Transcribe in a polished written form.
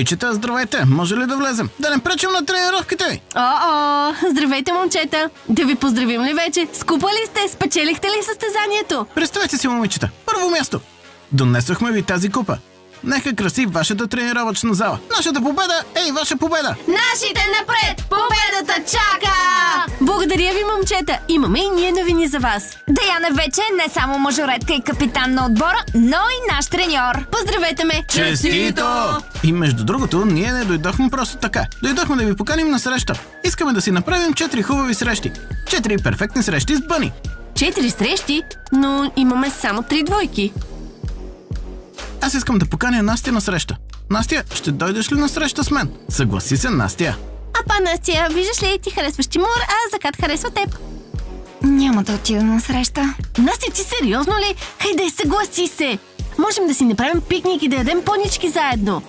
Момичета, здравейте! Може ли да влезем? Да не пречим на тренировките ви! Здравейте, момчета! Да ви поздравим ли вече? Скупали сте? Спечелихте ли състезанието? Представете си, момичета! Първо място! Донесохме ви тази купа. Нека краси вашата тренировъчна зала. Нашата победа е и ваша победа! Нашите напред! Победата чака! Благодаря ви, момчета! Имаме и ние новини за вас. Даяна вече е не само мажоретка и капитан на отбора, но и наш треньор. Поздравете ме! Честито! И между другото, ние не дойдохме просто така. Дойдохме да ви поканим на среща. Искаме да си направим 4 хубави срещи. 4 перфектни срещи с Бъни. 4 срещи, но имаме само 3 двойки. Аз искам да поканя Настя на среща. Настя, ще дойдеш ли на среща с мен? Съгласи се, Настя. Настя, виждаш ли, ти харесваш Тимур, а Закат харесва теб. Няма да отида на среща. Настя, ти сериозно ли? Хайде, съгласи се! Можем да си направим пикник и да ядем понички заедно.